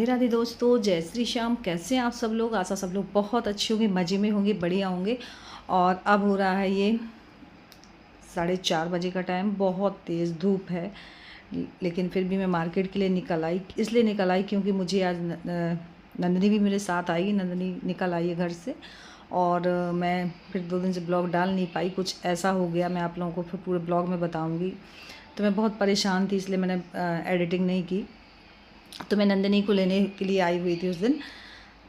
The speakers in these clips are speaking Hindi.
राधे दोस्तों, जय श्री श्याम। कैसे हैं आप सब लोग? आशा सब लोग बहुत अच्छे होंगे, मज़े में होंगे, बढ़िया होंगे। और अब हो रहा है ये 4:30 बजे का टाइम। बहुत तेज़ धूप है, लेकिन फिर भी मैं मार्केट के लिए निकल आई। इसलिए निकल आई क्योंकि मुझे आज नंदनी भी मेरे साथ आई। नंदनी निकल आई है घर से, और मैं फिर 2 दिन से ब्लॉग डाल नहीं पाई। कुछ ऐसा हो गया, मैं आप लोगों को फिर पूरे ब्लॉग में बताऊँगी। तो मैं बहुत परेशान थी, इसलिए मैंने एडिटिंग नहीं की। तो मैं नंदिनी को लेने के लिए आई हुई थी उस दिन।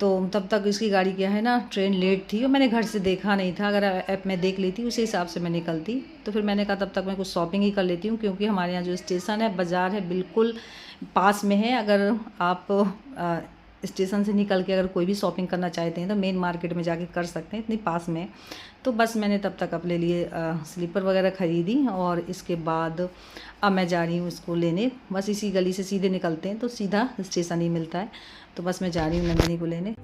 तो तब तक इसकी गाड़ी क्या है ना, ट्रेन लेट थी और मैंने घर से देखा नहीं था। अगर ऐप में देख लेती उसी हिसाब से मैं निकलती। तो फिर मैंने कहा तब तक मैं कुछ शॉपिंग ही कर लेती हूँ, क्योंकि हमारे यहाँ जो स्टेशन है, बाज़ार है, बिल्कुल पास में है। अगर आप स्टेशन से निकल के अगर कोई भी शॉपिंग करना चाहते हैं तो मेन मार्केट में जाके कर सकते हैं, इतनी पास में है। तो बस मैंने तब तक अपने लिए स्लीपर वगैरह ख़रीदी, और इसके बाद अब मैं जा रही हूँ इसको लेने। बस इसी गली से सीधे निकलते हैं तो सीधा स्टेशन ही मिलता है। तो बस मैं जा रही हूँ नंदिनी को लेने।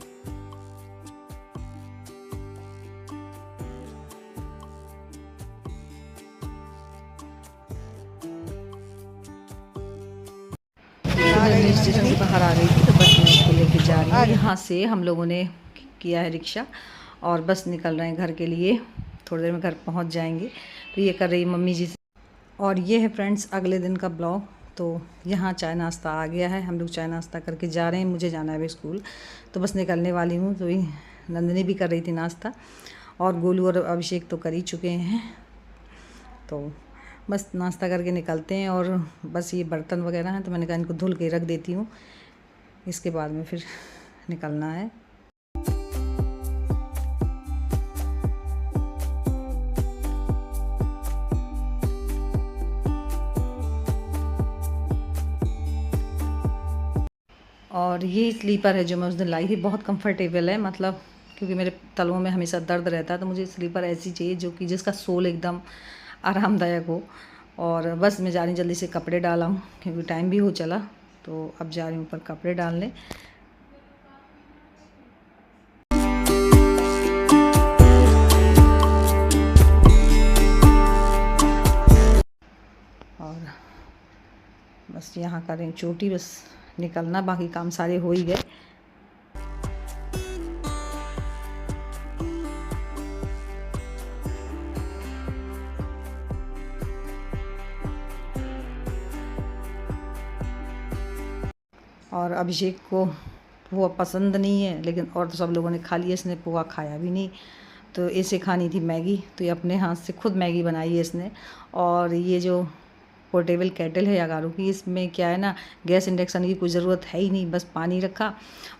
मैं स्टेशन से बाहर आ गई थी, तो बस मैं उसको लेके जा रही हूँ। यहाँ से हम लोगों ने किया है रिक्शा, और बस निकल रहे हैं घर के लिए। थोड़ी देर में घर पहुँच जाएंगे। तो ये कर रही मम्मी जी से। और ये है फ्रेंड्स अगले दिन का ब्लॉग। तो यहाँ चाय नाश्ता आ गया है, हम लोग चाय नाश्ता करके जा रहे हैं। मुझे जाना है अभी स्कूल, तो बस निकलने वाली हूँ। तो ये नंदिनी भी कर रही थी नाश्ता, और गोलू और अभिषेक तो कर ही चुके हैं। तो बस नाश्ता करके निकलते हैं। और बस ये बर्तन वगैरह हैं, तो मैंने कहा इनको धुल के रख देती हूँ, इसके बाद में फिर निकलना है। और ये स्लीपर है जो मैं उस दिन लाई थी, बहुत कंफर्टेबल है। मतलब क्योंकि मेरे तलवों में हमेशा दर्द रहता है, तो मुझे स्लीपर ऐसी चाहिए जो कि जिसका सोल एकदम आरामदायक हो। और बस मैं जा रही जल्दी से कपड़े डाला हूँ, क्योंकि टाइम भी हो चला। तो अब जा रही हूँ ऊपर कपड़े डालने। और बस यहाँ करें चोटी, बस निकलना, बाकी काम सारे हो ही गए। और अभिषेक को पोहा पसंद नहीं है, लेकिन और तो सब लोगों ने खा लिया, इसने पोहा खाया भी नहीं। तो इसे खानी थी मैगी, तो ये अपने हाथ से खुद मैगी बनाई है इसने। और ये जो पोर्टेबल केटल है यागारू की, इसमें क्या है ना, गैस इंडक्शन की कोई ज़रूरत है ही नहीं, बस पानी रखा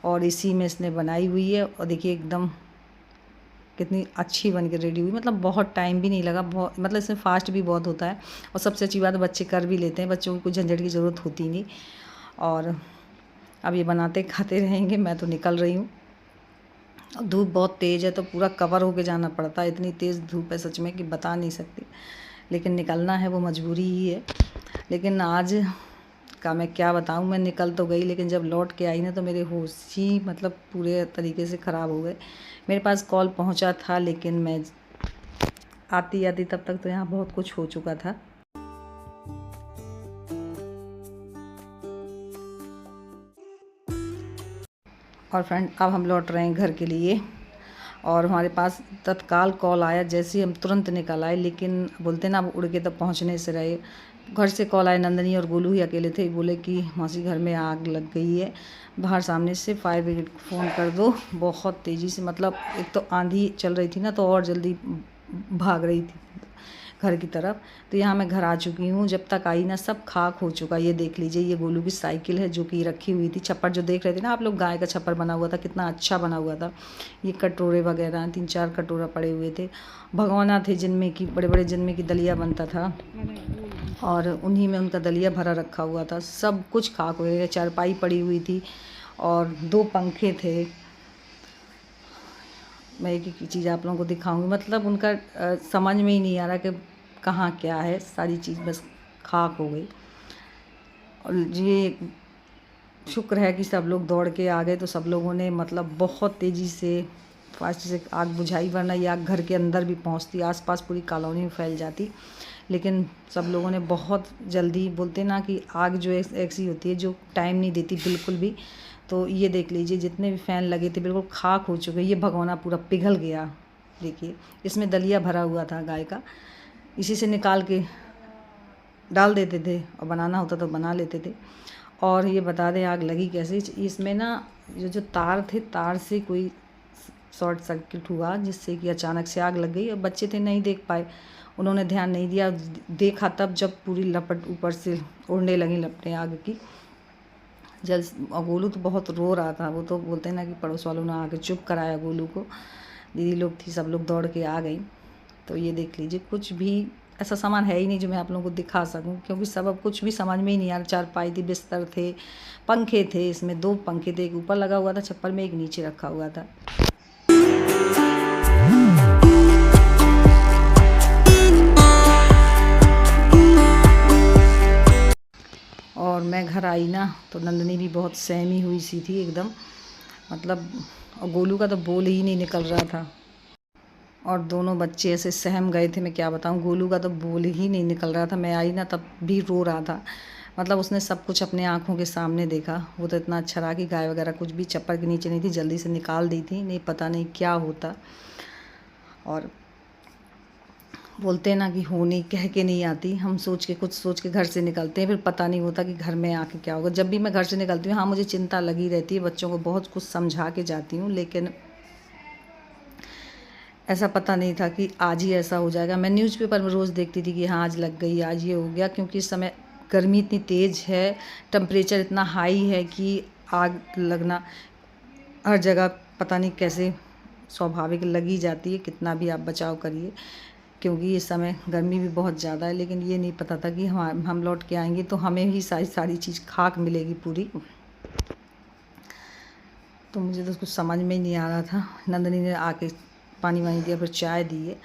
और इसी में इसने बनाई हुई है। और देखिए एकदम कितनी अच्छी बन के रेडी हुई। मतलब बहुत टाइम भी नहीं लगा, बहुत मतलब इसमें फास्ट भी बहुत होता है। और सबसे अच्छी बात है बच्चे कर भी लेते हैं, बच्चों को कोई झंझट की ज़रूरत होती नहीं। और अब ये बनाते खाते रहेंगे, मैं तो निकल रही हूँ। धूप बहुत तेज़ है, तो पूरा कवर होके जाना पड़ता है। इतनी तेज़ धूप है सच में कि बता नहीं सकती, लेकिन निकलना है, वो मजबूरी ही है। लेकिन आज का मैं क्या बताऊँ, मैं निकल तो गई, लेकिन जब लौट के आई ना, तो मेरे होश ही मतलब पूरे तरीके से ख़राब हो गए। मेरे पास कॉल पहुँचा था, लेकिन मैं आती आती तब तक तो यहाँ बहुत कुछ हो चुका था। और फ्रेंड अब हम लौट रहे हैं घर के लिए, और हमारे पास तत्काल कॉल आया, जैसे ही हम तुरंत निकल आए। लेकिन बोलते ना, अब उड़ के तब पहुंचने से रहे। घर से कॉल आए, नंदनी और गोलू ही अकेले थे। बोले कि मौसी घर में आग लग गई है, बाहर सामने से फायर ब्रिगेड को फ़ोन कर दो। बहुत तेज़ी से, मतलब एक तो आंधी चल रही थी ना, तो और जल्दी भाग रही थी घर की तरफ। तो यहाँ मैं घर आ चुकी हूँ। जब तक आई ना, सब खाक हो चुका। ये देख लीजिए, ये गोलू की साइकिल है जो कि रखी हुई थी। छप्पर जो देख रहे थे ना आप लोग, गाय का छप्पर बना हुआ था, कितना अच्छा बना हुआ था। ये कटोरे वगैरह 3-4 कटोरा पड़े हुए थे। भगोना थे जिनमें कि बड़े बड़े, जिनमें कि दलिया बनता था, और उन्हीं में उनका दलिया भरा रखा हुआ था। सब कुछ खाक हो गया। चारपाई पड़ी हुई थी, और 2 पंखे थे। मैं एक एक चीज़ आप लोगों को दिखाऊंगी। मतलब उनका समझ में ही नहीं आ रहा कि कहाँ क्या है, सारी चीज़ बस खाक हो गई। और ये शुक्र है कि सब लोग दौड़ के आ गए, तो सब लोगों ने मतलब बहुत तेज़ी से फास्ट से आग बुझाई, वरना ये आग घर के अंदर भी पहुंचती, आसपास पूरी कॉलोनी में फैल जाती। लेकिन सब लोगों ने बहुत जल्दी, बोलते ना कि आग जो ऐसी होती है जो टाइम नहीं देती बिल्कुल भी, तो ये देख लीजिए जितने भी फ़ैन लगे थे बिल्कुल खाक हो चुके। ये भगोना पूरा पिघल गया। देखिए इसमें दलिया भरा हुआ था गाय का, इसी से निकाल के डाल देते थे और बनाना होता तो बना लेते थे। और ये बता दें आग लगी कैसे, इसमें ना जो तार थे, तार से कोई शॉर्ट सर्किट हुआ जिससे कि अचानक से आग लग गई। और बच्चे थे नहीं देख पाए, उन्होंने ध्यान नहीं दिया। देखा तब जब पूरी लपट ऊपर से उड़ने लगी लपटें आग की। और गोलू तो बहुत रो रहा था। वो तो बोलते हैं ना कि पड़ोस वालों ने आके चुप कराया गोलू को। दीदी लोग थी, सब लोग दौड़ के आ गई। तो ये देख लीजिए कुछ भी ऐसा सामान है ही नहीं जो मैं आप लोगों को दिखा सकूं, क्योंकि सब अब कुछ भी समझ में ही नहीं आ रहा। चारपाई थी, बिस्तर थे, पंखे थे, इसमें 2 पंखे थे, एक ऊपर लगा हुआ था छप्पर में, एक नीचे रखा हुआ था। और मैं घर आई ना तो नंदनी भी बहुत सहमी हुई सी थी एकदम, मतलब। और गोलू का तो बोल ही नहीं निकल रहा था। और दोनों बच्चे ऐसे सहम गए थे, मैं क्या बताऊं। गोलू का तो बोल ही नहीं निकल रहा था। मैं आई ना तब भी रो रहा था, मतलब उसने सब कुछ अपने आँखों के सामने देखा। वो तो इतना अच्छा रहा कि गाय वगैरह कुछ भी छप्पर के नीचे नहीं थी, जल्दी से निकाल दी थी, नहीं पता नहीं क्या होता। और बोलते हैं ना कि होनी कह के नहीं आती, हम कुछ सोच के घर से निकलते हैं, फिर पता नहीं होता कि घर में आके क्या होगा। जब भी मैं घर से निकलती हूँ, हाँ मुझे चिंता लगी रहती है, बच्चों को बहुत कुछ समझा के जाती हूँ, लेकिन ऐसा पता नहीं था कि आज ही ऐसा हो जाएगा। मैं न्यूज़पेपर में रोज़ देखती थी कि हाँ आज लग गई, आज ये हो गया, क्योंकि इस समय गर्मी इतनी तेज़ है, टेम्परेचर इतना हाई है कि आग लगना हर जगह पता नहीं कैसे स्वाभाविक लगी जाती है, कितना भी आप बचाव करिए, क्योंकि इस समय गर्मी भी बहुत ज़्यादा है। लेकिन ये नहीं पता था कि हम लौट के आएंगे तो हमें ही सारी चीज़ खाक मिलेगी पूरी। तो मुझे तो कुछ समझ में ही नहीं आ रहा था। नंदनी ने आके पानी वानी दिया, फिर चाय दी है।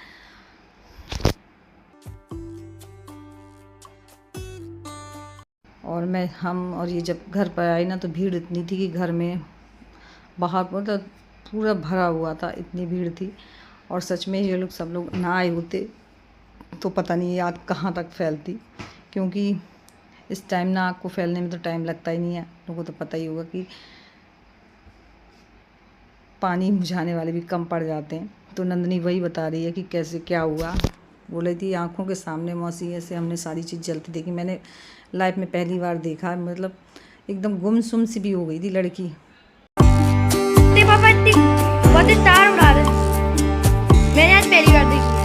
और और ये जब घर पर आए ना तो भीड़ इतनी थी कि घर में बाहर मतलब पूरा भरा हुआ था, इतनी भीड़ थी। और सच में ये लोग सब लोग ना आए होते तो पता नहीं ये आग कहाँ तक फैलती, क्योंकि इस टाइम ना आग को फैलने में तो टाइम लगता ही नहीं है। लोगों को तो पता ही होगा कि पानी बुझाने वाले भी कम पड़ जाते हैं। तो नंदनी वही बता रही है कि कैसे क्या हुआ। बोले थी आंखों के सामने मौसी ऐसे हमने सारी चीज़ जलती देखी। मैंने लाइफ में पहली बार देखा, मतलब एकदम गुमसुम सी भी हो गई थी लड़की। पापा इतनी बहुत स्टार उड़ा रहे, मैंने आज पहली बार देखी।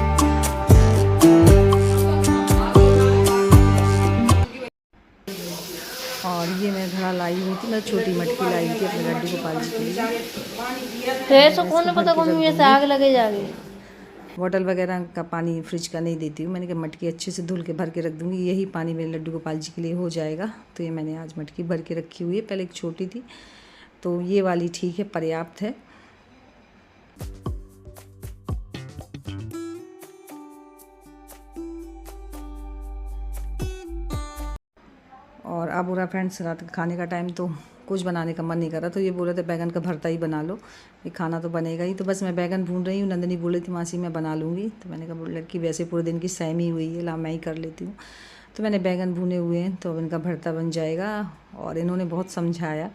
और ये मैं घड़ा लाई हुई थी, मैं छोटी मटकी लाई थी अपने लड्डू गोपाल जी के लिए। तो ऐसा कौन पता कौन में से आग लगे जागे। बॉटल वगैरह का पानी फ्रिज का नहीं देती हूँ, मैंने कहा मटकी अच्छे से धुल के भर के रख दूँगी, यही पानी मेरे लड्डू गोपाल जी के लिए हो जाएगा। तो ये मैंने आज मटकी भर के रखी हुई है। पहले एक छोटी थी, तो ये वाली ठीक है, पर्याप्त है। और अब हो रहा फ्रेंड्स रात का खाने का टाइम, तो कुछ बनाने का मन नहीं कर रहा। तो ये बोल रहे थे बैगन का भरता ही बना लो, ये खाना तो बनेगा ही। तो बस मैं बैगन भून रही हूँ। नंदनी बोल रही थी मासी मैं बना लूँगी, तो मैंने कहा लड़की वैसे पूरे दिन की सहमी हुई है, ला मैं ही कर लेती हूँ। तो मैंने बैगन भुने हुए हैं, तो अब इनका भरता बन जाएगा। और इन्होंने बहुत समझाया,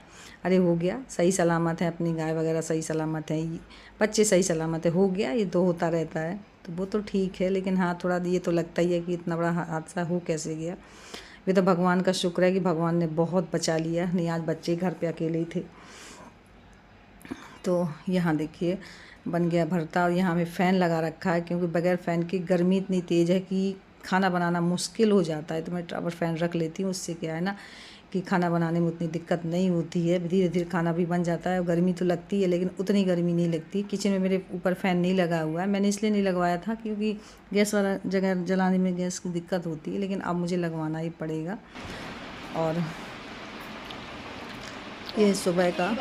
अरे हो गया, सही सलामत है, अपनी गाय वगैरह सही सलामत है, बच्चे सही सलामत है, हो गया, ये तो होता रहता है। तो वो तो ठीक है, लेकिन हाँ थोड़ा ये तो लगता ही है कि इतना बड़ा हादसा हो कैसे गया। ये तो भगवान का शुक्र है कि भगवान ने बहुत बचा लिया, नहीं आज बच्चे घर पे अकेले ही थे। तो यहाँ देखिए बन गया भरता। और यहाँ में फ़ैन लगा रखा है, क्योंकि बगैर फ़ैन की गर्मी इतनी तेज़ है कि खाना बनाना मुश्किल हो जाता है। तो मैं ट्रैवल फ़ैन रख लेती हूँ, उससे क्या है ना कि खाना बनाने में उतनी दिक्कत नहीं होती है, धीरे धीरे खाना भी बन जाता है। गर्मी तो लगती है लेकिन उतनी गर्मी नहीं लगती। किचन में मेरे ऊपर फ़ैन नहीं लगा हुआ है, मैंने इसलिए नहीं लगवाया था क्योंकि गैस वाला जगह जलाने में गैस की दिक्कत होती है, लेकिन अब मुझे लगवाना ही पड़ेगा। और ये सुबह का,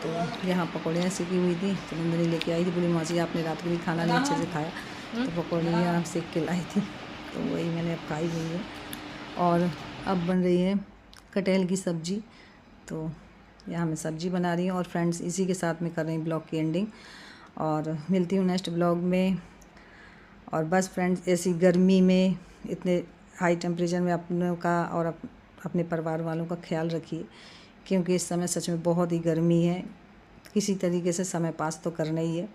तो यहाँ पकौड़ियाँ सीखी हुई थी, तो नंदनी लेके आई थी, बोली मासी आपने रात को भी खाना नहीं अच्छे से खाया, तो पकौड़ियाँ सीख के लाई थी, तो वही मैंने अब खाई हुई है। और अब बन रही है कटहल की सब्ज़ी, तो यहाँ मैं सब्ज़ी बना रही हूँ। और फ्रेंड्स इसी के साथ में कर रही हूँ ब्लॉग की एंडिंग, और मिलती हूँ नेक्स्ट ब्लॉग में। और बस फ्रेंड्स ऐसी गर्मी में, इतने हाई टेम्परेचर में अपनों का और अपने परिवार वालों का ख्याल रखिए, क्योंकि इस समय सच में बहुत ही गर्मी है, किसी तरीके से समय पास तो करना ही है।